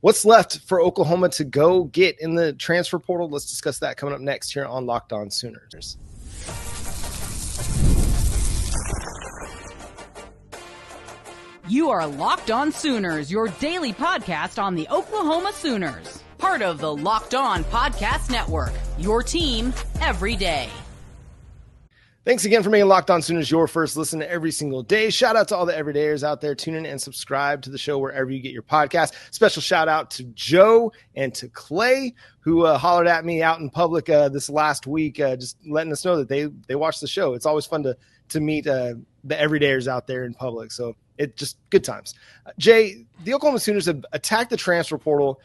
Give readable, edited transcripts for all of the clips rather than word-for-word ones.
What's left for Oklahoma to go get in the transfer portal? Let's discuss that coming up next here on Locked On Sooners. You are Locked On Sooners, your daily podcast on the Oklahoma Sooners. Part of the Locked On Podcast Network, your team every day. Thanks again for making Locked On Sooners your first listen every single day. Shout out to all the everydayers out there. Tune in and subscribe to the show wherever you get your podcast. Special shout out to Joe and to Clay, who hollered at me out in public this last week, just letting us know that they watch the show. It's always fun to meet the everydayers out there in public. So it's just good times. Jay, the Oklahoma Sooners have attacked the transfer portal,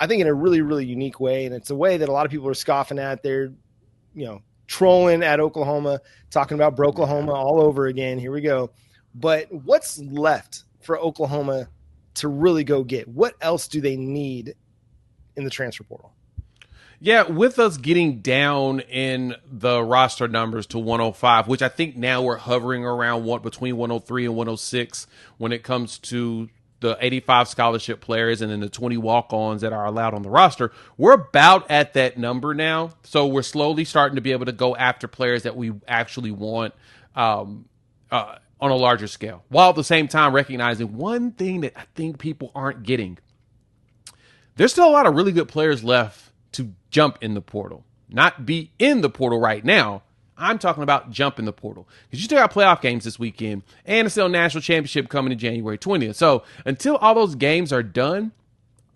I think, in a really, really unique way. And it's a way that a lot of people are scoffing at. They're, trolling at Oklahoma, talking about Broklahoma all over again. Here we go. But what's left for Oklahoma to really go get? What else do they need in the transfer portal? Yeah, with us getting down in the roster numbers to 105, which I think now we're hovering around between 103 and 106 when it comes to the 85 scholarship players and then the 20 walk-ons that are allowed on the roster. We're about at that number now. So we're slowly starting to be able to go after players that we actually want on a larger scale, while at the same time recognizing one thing that I think people aren't getting. There's still a lot of really good players left to jump in the portal, not be in the portal right now. I'm talking about jump in the portal, because you still got playoff games this weekend and it's still a national championship coming in January 20th. So until all those games are done,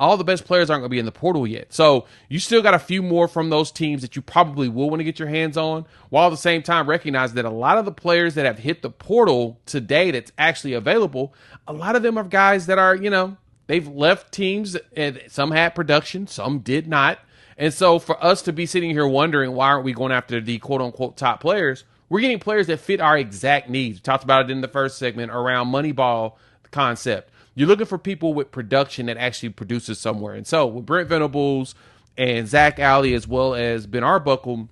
all the best players aren't going to be in the portal yet. So you still got a few more from those teams that you probably will want to get your hands on, while at the same time recognize that a lot of the players that have hit the portal today that's actually available, a lot of them are guys that are, they've left teams, and some had production, some did not. And so for us to be sitting here wondering why aren't we going after the quote-unquote top players, we're getting players that fit our exact needs. We talked about it in the first segment around Moneyball concept. You're looking for people with production that actually produces somewhere. And so with Brent Venables and Zach Alley as well as Ben Arbuckle,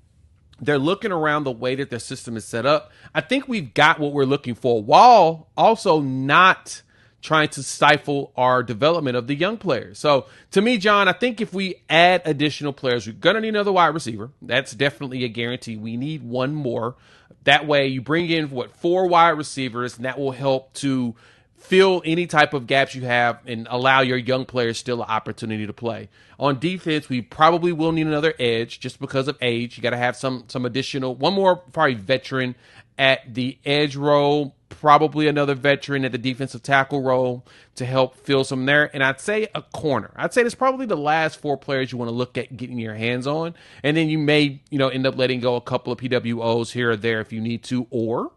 they're looking around the way that their system is set up. I think we've got what we're looking for, while also not trying to stifle our development of the young players. So to me, John, I think if we add additional players, we're going to need another wide receiver. That's definitely a guarantee. We need one more. That way you bring in 4 wide receivers, and that will help to fill any type of gaps you have and allow your young players still an opportunity to play. On defense, we probably will need another edge just because of age. You got to have some additional, one more probably veteran at the edge role, probably another veteran at the defensive tackle role to help fill some there. And I'd say a corner. I'd say that's probably the last 4 players you want to look at getting your hands on. And then you may, end up letting go a couple of PWOs here or there if you need to, or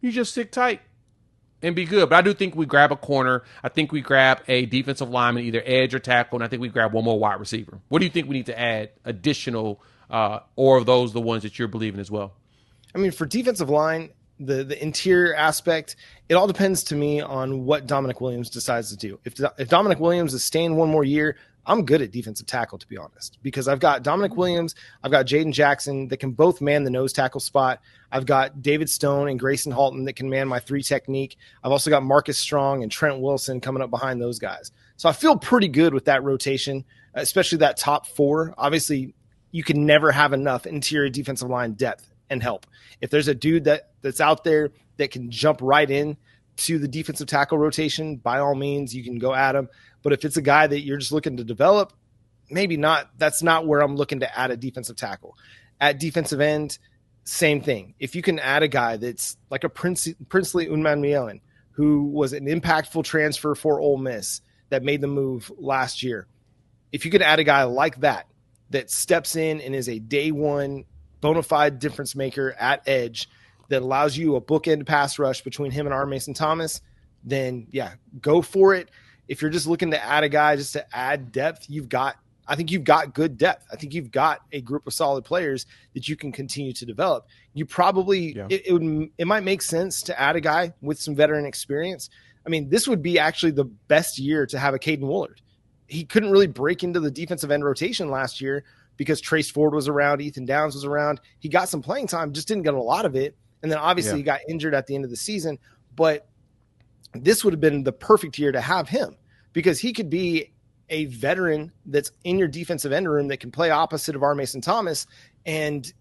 you just stick tight and be good. But I do think we grab a corner. I think we grab a defensive lineman, either edge or tackle, and I think we grab one more wide receiver. What do you think we need to add additional, or are those the ones that you're believing as well? I mean, for defensive line, the interior aspect, it all depends to me on what Dominic Williams decides to do. If Dominic Williams is staying one more year, I'm good at defensive tackle, to be honest, because I've got Dominic Williams, I've got Jaden Jackson that can both man the nose tackle spot. I've got David Stone and Grayson Halton that can man my 3 technique. I've also got Marcus Strong and Trent Wilson coming up behind those guys. So I feel pretty good with that rotation, especially that top 4. Obviously, you can never have enough interior defensive line depth and help. If there's a dude that's out there that can jump right in to the defensive tackle rotation, by all means, you can go at him. But if it's a guy that you're just looking to develop, maybe not. That's not where I'm looking to add a defensive tackle. At defensive end, same thing. If you can add a guy that's like a Princely Unmanmielen, who was an impactful transfer for Ole Miss that made the move last year, if you can add a guy like that steps in and is a day one bona fide difference maker at edge that allows you a bookend pass rush between him and R. Mason Thomas, then yeah, go for it. If you're just looking to add a guy just to add depth, I think you've got good depth. I think you've got a group of solid players that you can continue to develop. You probably, it might make sense to add a guy with some veteran experience. I mean, this would be actually the best year to have a Caden Woolard. He couldn't really break into the defensive end rotation last year because Trace Ford was around, Ethan Downs was around. He got some playing time, just didn't get a lot of it. And then obviously he got injured at the end of the season. But this would have been the perfect year to have him, because he could be a veteran that's in your defensive end room that can play opposite of R. Mason Thomas. And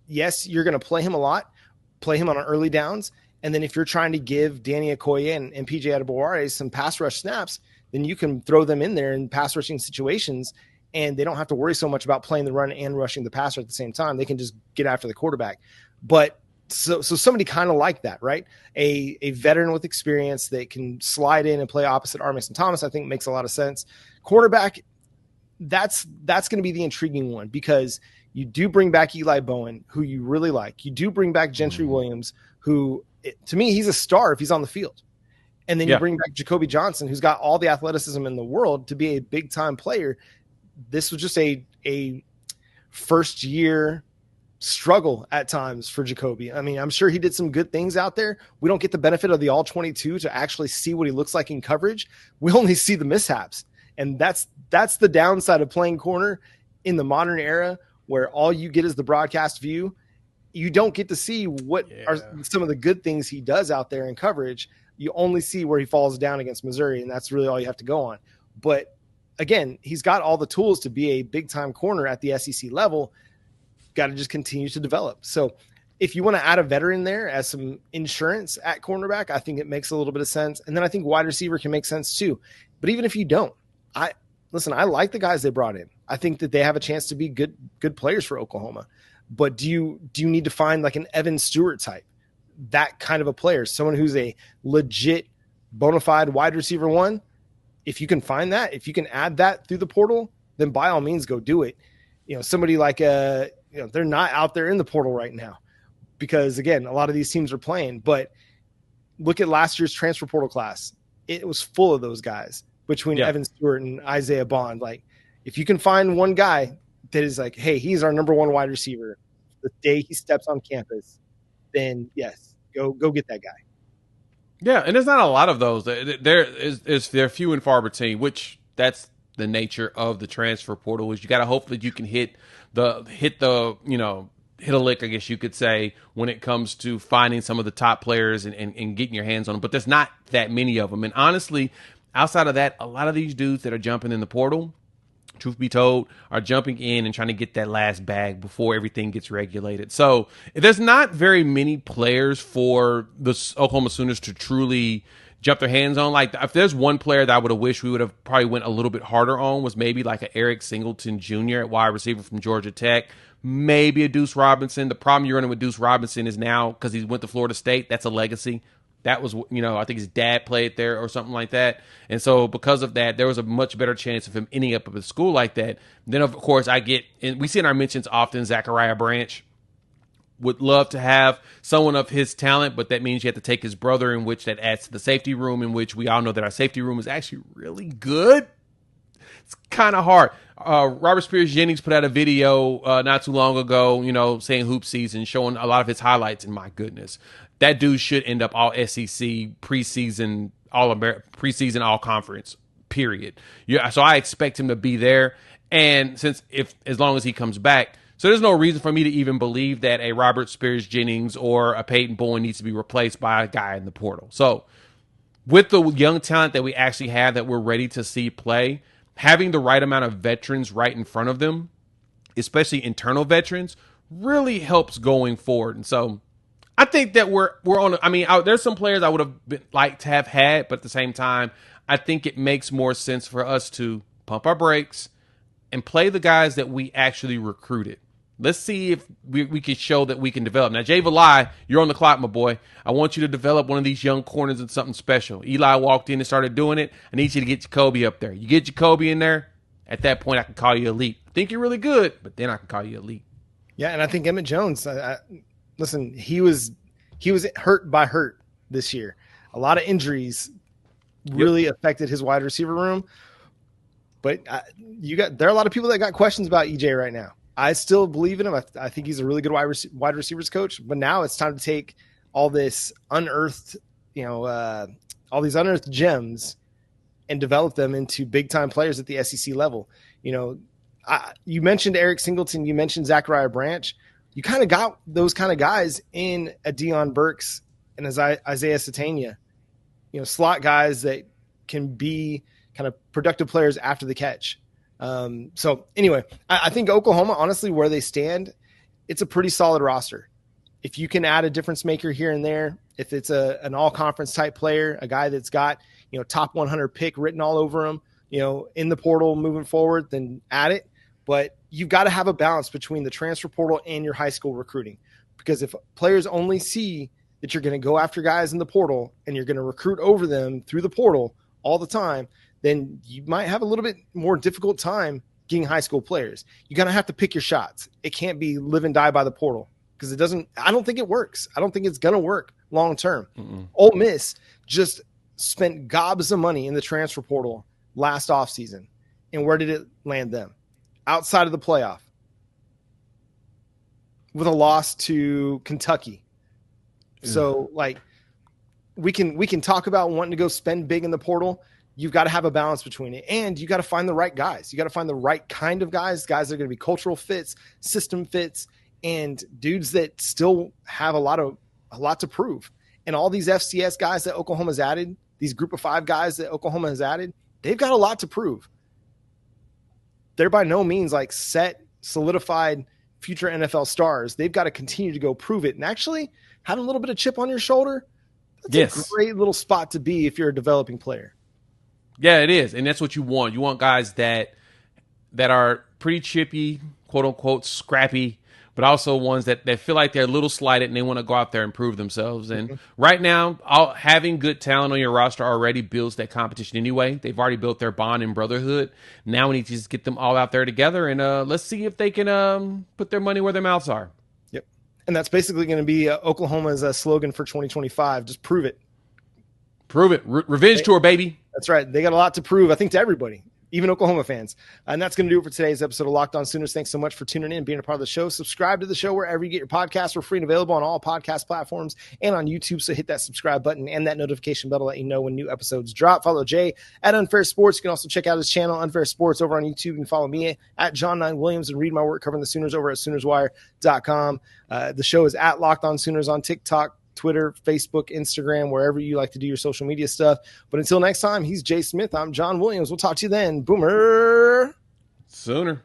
yes, you're going to play him a lot, play him on early downs. And then if you're trying to give Danny Okoye and PJ Adebaware some pass rush snaps, then you can throw them in there in pass rushing situations, and they don't have to worry so much about playing the run and rushing the passer at the same time. They can just get after the quarterback. But so somebody kind of like that, right? A veteran with experience that can slide in and play opposite R. Mason Thomas, I think makes a lot of sense. Quarterback, that's going to be the intriguing one, because you do bring back Eli Bowen, who you really like. You do bring back Gentry Williams, who, to me, he's a star if he's on the field. And then you bring back Jacoby Johnson, who's got all the athleticism in the world to be a big-time player. This was just a first-year struggle at times for Jacoby. I mean, I'm sure he did some good things out there. We don't get the benefit of the all-22 to actually see what he looks like in coverage. We only see the mishaps. And that's the downside of playing corner in the modern era, where all you get is the broadcast view. You don't get to see what are some of the good things he does out there in coverage. You only see where he falls down against Missouri, and that's really all you have to go on. But again, he's got all the tools to be a big-time corner at the SEC level. Got to just continue to develop. So if you want to add a veteran there as some insurance at cornerback, I think it makes a little bit of sense. And then I think wide receiver can make sense too. But even if you don't, I like the guys they brought in. I think that they have a chance to be good players for Oklahoma. But do you need to find like an Evan Stewart type, that kind of a player, someone who's a legit bona fide wide receiver one? If you can find that, if you can add that through the portal, then by all means go do it. Somebody like they're not out there in the portal right now because, again, a lot of these teams are playing. But look at last year's transfer portal class. It was full of those guys between Evan Stewart and Isaiah Bond. Like, if you can find one guy that is like, hey, he's our number one wide receiver the day he steps on campus, then yes, go get that guy. Yeah, and there's not a lot of those. They're few and far between, which that's the nature of the transfer portal. Is you got to hope that you can hit a lick, I guess you could say, when it comes to finding some of the top players and getting your hands on them. But there's not that many of them. And honestly, outside of that, a lot of these dudes that are jumping in the portal, truth be told, are jumping in and trying to get that last bag before everything gets regulated. So there's not very many players for the Oklahoma Sooners to truly jump their hands on. Like, if there's one player that I would have wished we would have probably went a little bit harder on, was maybe like an Eric Singleton Jr. at wide receiver from Georgia Tech, maybe a Deuce Robinson. The problem you're running with Deuce Robinson is now, because he went to Florida State, that's a legacy. That was, I think his dad played there or something like that. And so because of that, there was a much better chance of him ending up at a school like that. Then, of course, and we see in our mentions often, Zachariah Branch. Would love to have someone of his talent, but that means you have to take his brother, in which that adds to the safety room, in which we all know that our safety room is actually really good. It's kind of hard. Robert Spears Jennings put out a video not too long ago, saying hoop season, showing a lot of his highlights, and my goodness, that dude should end up all SEC preseason, all conference, period. Yeah, so I expect him to be there, and as long as he comes back. So there's no reason for me to even believe that a Robert Spears Jennings or a Peyton Bowen needs to be replaced by a guy in the portal. So with the young talent that we actually have that we're ready to see play, having the right amount of veterans right in front of them, especially internal veterans, really helps going forward. And so I think that we're on. There's some players I would have liked to have had, but at the same time, I think it makes more sense for us to pump our brakes and play the guys that we actually recruited. Let's see if we can show that we can develop. Now, Jay Valai, you're on the clock, my boy. I want you to develop one of these young corners into something special. Eli walked in and started doing it. I need you to get Jacoby up there. You get Jacoby in there, at that point I can call you elite. I think you're really good, but then I can call you elite. Yeah, and I think Emmett Jones, listen, he was hurt by hurt this year. A lot of injuries really affected his wide receiver room. But there are a lot of people that got questions about EJ right now. I still believe in him. I think he's a really good wide receivers coach. But now it's time to take all this unearthed, all these unearthed gems and develop them into big time players at the SEC level. You mentioned Eric Singleton. You mentioned Zachariah Branch. You kind of got those kind of guys in a Deion Burks and Isaiah Satania, slot guys that can be kind of productive players after the catch. So anyway, I think Oklahoma, honestly, where they stand, it's a pretty solid roster. If you can add a difference maker here and there, if it's an all conference type player, a guy that's got, top 100 pick written all over him, in the portal moving forward, then add it. But you've got to have a balance between the transfer portal and your high school recruiting, because if players only see that you're going to go after guys in the portal and you're going to recruit over them through the portal all the time, then you might have a little bit more difficult time getting high school players. You're going to have to pick your shots. It can't be live and die by the portal, because I don't think it works. I don't think it's going to work long term. Ole Miss just spent gobs of money in the transfer portal last offseason. And where did it land them? Outside of the playoff, with a loss to Kentucky. So we can talk about wanting to go spend big in the portal. You've got to have a balance between it, and you got to find the right guys. You got to find the right kind of guys that are going to be cultural fits, system fits, and dudes that still have a lot to prove. And all these FCS guys that Oklahoma's added, these group of 5 guys that Oklahoma has added, they've got a lot to prove. They're by no means solidified future NFL stars. They've got to continue to go prove it. And actually having a little bit of chip on your shoulder, that's a great little spot to be if you're a developing player. Yeah, it is. And that's what you want. You want guys that are pretty chippy, quote unquote, scrappy, but also ones that feel like they're a little slighted and they want to go out there and prove themselves. And right now, having good talent on your roster already builds that competition anyway. They've already built their bond and brotherhood. Now we need to just get them all out there together, and let's see if they can put their money where their mouths are. Yep. And that's basically going to be Oklahoma's slogan for 2025. Just prove it. Prove it. Revenge tour, baby. That's right. They got a lot to prove, I think, to everybody, even Oklahoma fans. And that's going to do it for today's episode of Locked On Sooners. Thanks so much for tuning in, being a part of the show. Subscribe to the show wherever you get your podcasts. We're free and available on all podcast platforms and on YouTube. So hit that subscribe button and that notification bell to let you know when new episodes drop. Follow Jay at Unfair Sports. You can also check out his channel, Unfair Sports, over on YouTube. You can follow me at John9Williams and read my work covering the Sooners over at SoonersWire.com. The show is at Locked On Sooners on TikTok, Twitter, Facebook, Instagram, wherever you like to do your social media stuff. But until next time, he's Jay Smith. I'm John Williams. We'll talk to you then. Boomer. Sooner.